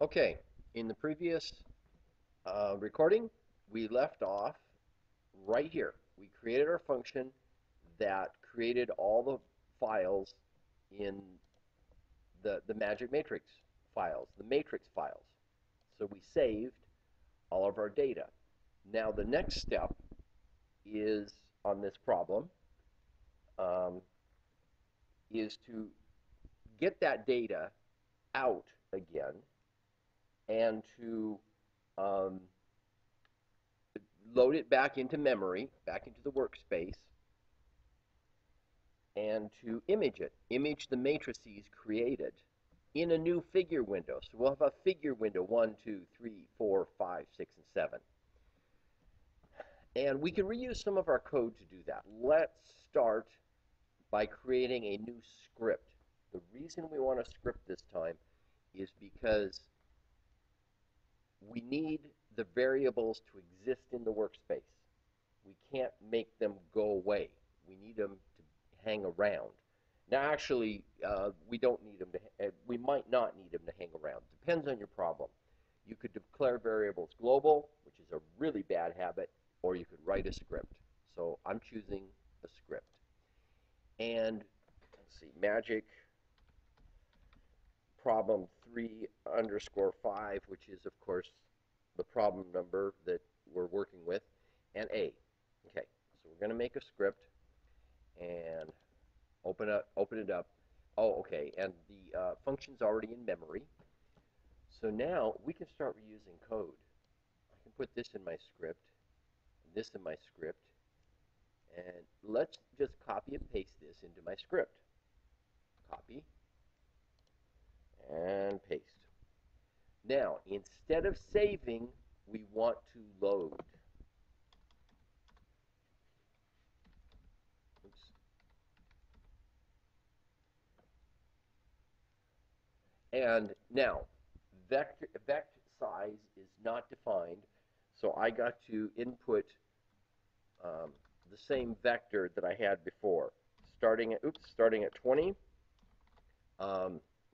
Okay, in the previous recording, we left off right here. We created our function that created all the files in the magic matrix files, the matrix files. So we saved all of our data. Now the next step is on this problem um, is to get that data out again and to um, load it back into memory, back into the workspace, and to image the matrices created in a new figure window. So we'll have a figure window 1, 2, 3, 4, 5, 6, and 7. And we can reuse some of our code to do that. Let's start by creating a new script. The reason we want a script this time is because we need the variables to exist in the workspace. We can't make them go away. We need them to hang around. Now, actually, we don't need them to. We might not need them to hang around. Depends on your problem. You could declare variables global, which is a really bad habit, or you could write a script. So I'm choosing a script. And let's see, magic problem 3 underscore 5, which is, of course, the problem number that we're working with, and A. Okay, so we're going to make a script and open it up. Oh, okay, and the function's already in memory. So now we can start reusing code. I can put this in my script, and this in my script, and let's just copy and paste this into my script. Copy and paste. Now, instead of saving, we want to load. Oops. And now, vect size is not defined, so I got to input um, the same vector that I had before, starting at 20,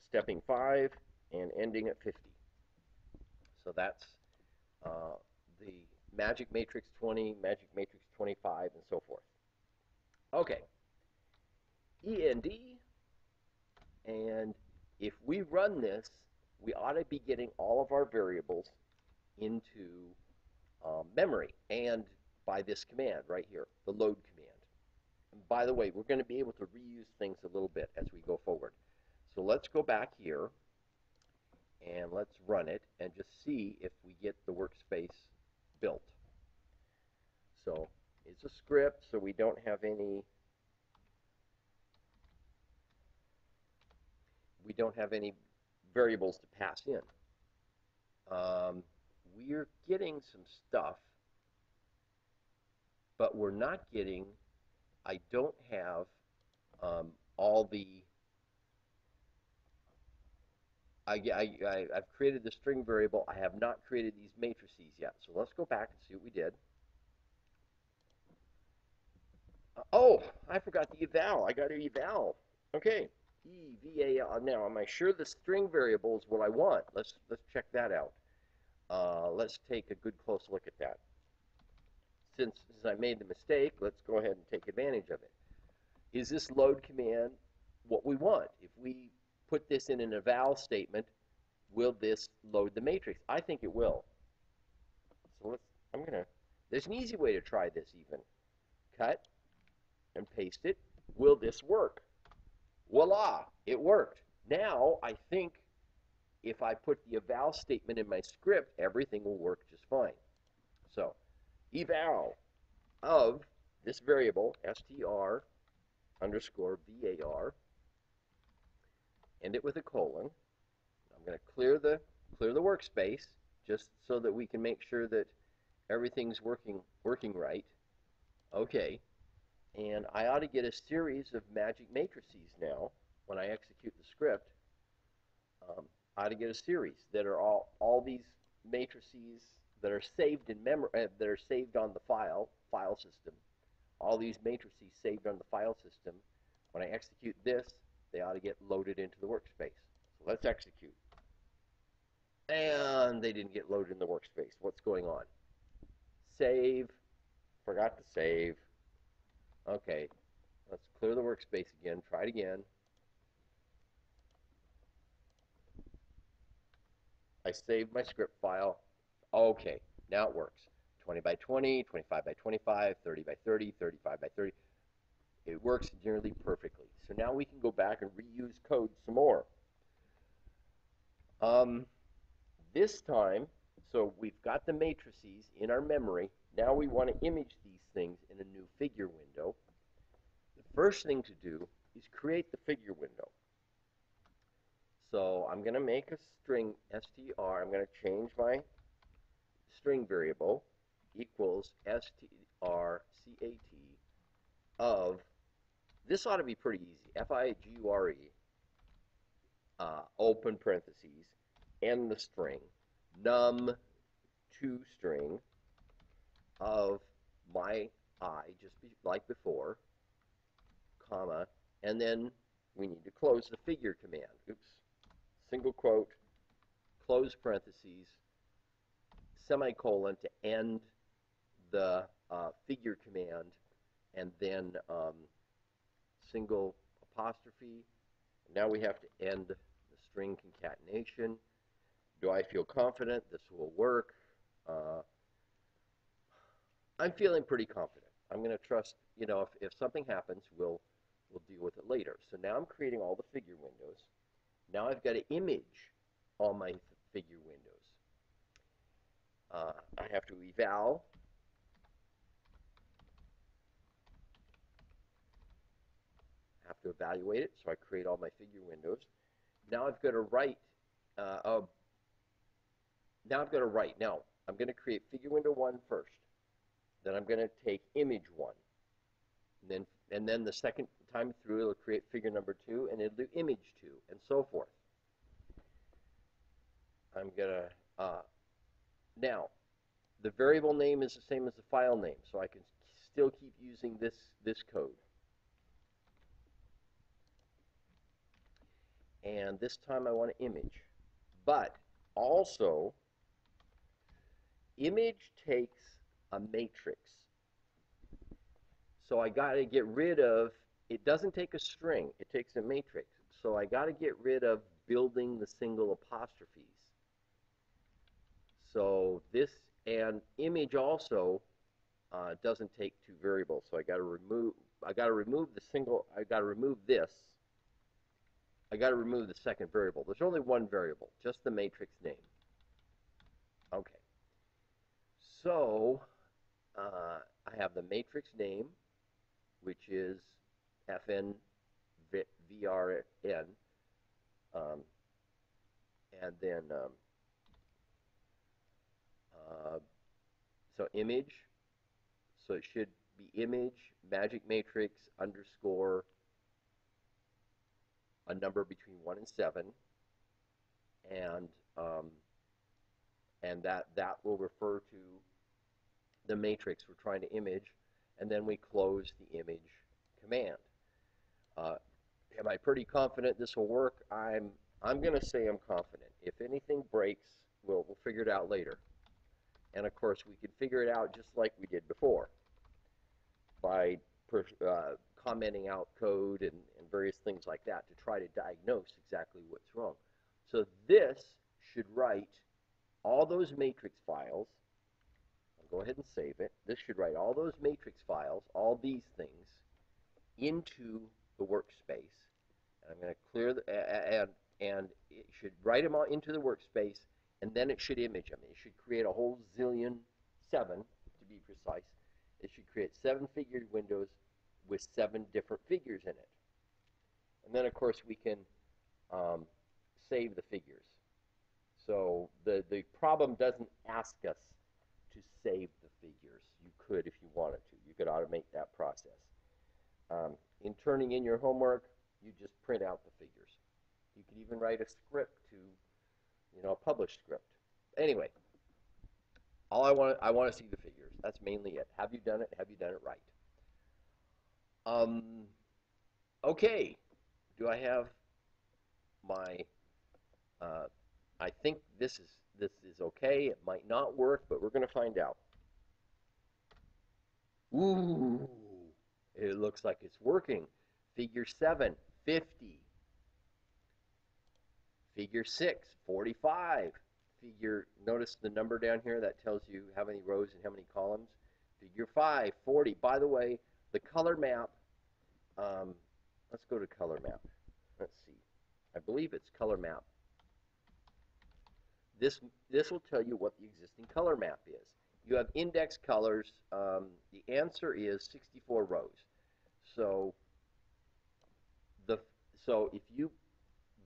stepping 5, and ending at 50. So that's uh, the magic matrix 20, magic matrix 25, and so forth. Okay, END, and if we run this, we ought to be getting all of our variables into memory, and by this command right here, the load command. And by the way, we're going to be able to reuse things a little bit as we go forward. So let's go back here and let's run it and just see if we get the workspace built. So it's a script, so we don't have any variables to pass in. We're getting some stuff, but we're not getting. I don't have all the. I've created the string variable. I have not created these matrices yet. So let's go back and see what we did. Oh, I forgot the eval. I got to eval. Okay, eval. Now, am I sure the string variable is what I want? Let's check that out. Let's take a good close look at that. Since I made the mistake, let's go ahead and take advantage of it. Is this load command what we want? If we put this in an eval statement, will this load the matrix? I think it will. So there's an easy way to try this even. Cut and paste it. Will this work? Voila, it worked. Now I think if I put the eval statement in my script, everything will work just fine. So eval of this variable, str underscore var, end it with a colon. I'm going to clear the workspace just so that we can make sure that everything's working right. Okay, and I ought to get a series of magic matrices now when I execute the script. I ought to get a series that are all these matrices that are saved in memory, that are saved on the file system. All these matrices saved on the file system. When I execute this, they ought to get loaded into the workspace. So let's execute. And they didn't get loaded in the workspace. What's going on? Save. Forgot to save. Okay, let's clear the workspace again. Try it again. I saved my script file. Okay, now it works. 20 by 20, 25 by 25, 30 by 30, 35 by 30. It works nearly perfectly. So now we can go back and reuse code some more. Um, this time, so we've got the matrices in our memory. Now we want to image these things in a new figure window. The first thing to do is create the figure window. So I'm going to make a string str. I'm going to change my string variable equals strcat of, this ought to be pretty easy, figure, open parentheses, end the string, num2 string of my I, just like before, comma, and then we need to close the figure command. Oops. Single quote, close parentheses, semicolon to end the figure command, and then single apostrophe. Now we have to end the string concatenation. Do I feel confident this will work? I'm feeling pretty confident. I'm going to trust, if something happens, we'll deal with it later. So now I'm creating all the figure windows. Now I've got to image all my figure windows. I have to eval. I have to evaluate it, so I create all my figure windows. Now I've got to write. Now I'm going to create figure window 1 first. Then I'm going to take image 1. And then the second time through, it'll create figure number 2, and it'll do image 2, and so forth. I'm going to, now, the variable name is the same as the file name, so I can still keep using this code. And this time I want to image. But also, image takes a matrix. So I got to get rid of, it doesn't take a string, it takes a matrix. So I got to get rid of building the single apostrophes. So this, and image also doesn't take 2 variables. So I got to remove the single, I got to remove this. I got to remove the second variable. There's only one variable, just the matrix name. Okay. So I have the matrix name, which is fn vrn, and then so image. So it should be image magic matrix underscore a number between 1 and 7, and that will refer to the matrix we're trying to image, and then we close the image command. Am I pretty confident this will work? I'm going to say I'm confident. If anything breaks, we'll figure it out later. And of course, we can figure it out just like we did before by commenting out code and various things like that to try to diagnose exactly what's wrong. So this should write all those matrix files. I'll go ahead and save it. This should write all those matrix files, all these things, into the workspace. And I'm going to clear and it should write them all into the workspace, and then it should image them. It should create a whole zillion, 7 to be precise. It should create 7 figured windows with 7 different figures in it. And then, of course, we can save the figures. So the problem doesn't ask us to save the figures. You could if you wanted to. You could automate that process. In turning in your homework, you just print out the figures. You could even write a script to, a published script. Anyway, I want to see the figures. That's mainly it. Have you done it? Have you done it right? Okay. Do I have my? I think this is This is okay. It might not work, but we're going to find out. Ooh, it looks like it's working. Figure 7, 50. Figure 6, 45. Notice the number down here that tells you how many rows and how many columns. Figure 5, 40. By the way, the color map, let's go to color map. Let's see. I believe it's color map. This will tell you what the existing color map is. You have index colors. The answer is 64 rows. So the so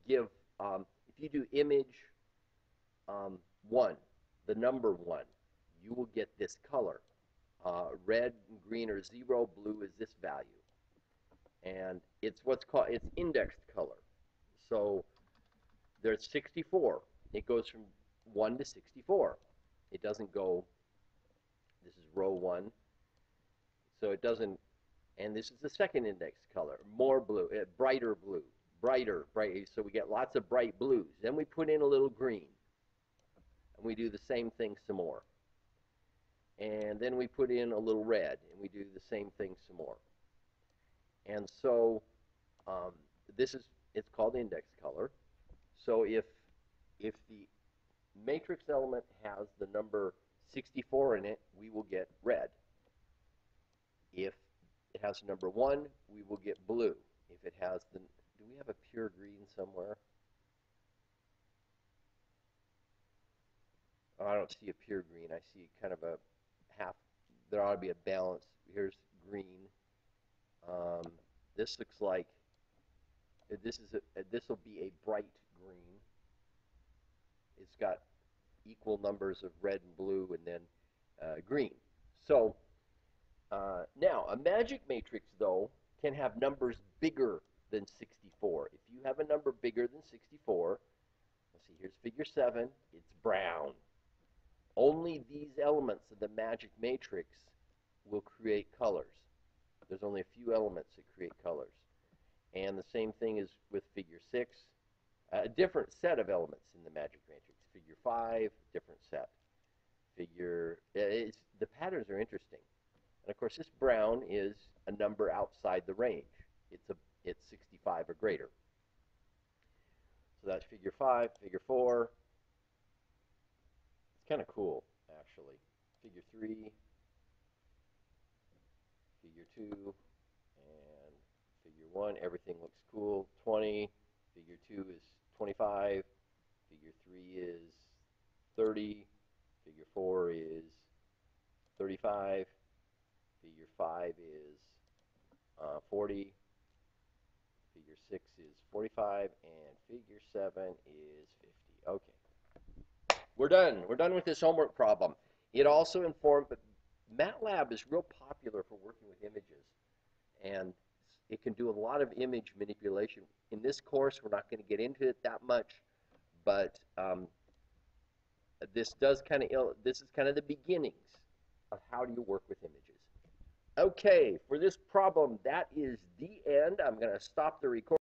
give if you do image 1, the number 1, you will get this color. Red and green are 0, blue is this value. And it's it's indexed color. So there's 64. It goes from 1 to 64. It doesn't go, this is row 1. So it doesn't, and this is the second index color, more blue, brighter blue, brighter, bright. So we get lots of bright blues. Then we put in a little green, and we do the same thing some more. And then we put in a little red, and we do the same thing some more. And so it's called index color. So if the matrix element has the number 64 in it, we will get red. If it has number 1, we will get blue. If it has do we have a pure green somewhere? Oh, I don't see a pure green. I see kind of a half. There ought to be a balance. Here's green. This looks like this will be a bright green. It's got equal numbers of red and blue, and then green. So now a magic matrix, though, can have numbers bigger than 64. If you have a number bigger than 64, let's see, here's figure 7. It's brown. Only these elements of the magic matrix will create colors. There's only a few elements that create colors. And the same thing is with figure 6. A different set of elements in the magic matrix. Figure 5, different set. The patterns are interesting. And of course, this brown is a number outside the range. It's 65 or greater. So that's figure 5, figure 4. It's kind of cool, actually. Figure 3, figure 2, and figure 1. Everything looks cool. 20. Figure 2 is 25. Figure 3 is 30. Figure 4 is 35. Figure 5 is 40. Figure 6 is 45. And figure 7 is 50. Okay. We're done. We're done with this homework problem. It also informed that Matlab is real popular for working with images. And it can do a lot of image manipulation. In this course, we're not going to get into it that much, but this is kind of the beginnings of how do you work with images. Okay, for this problem, that is the end. I'm going to stop the recording.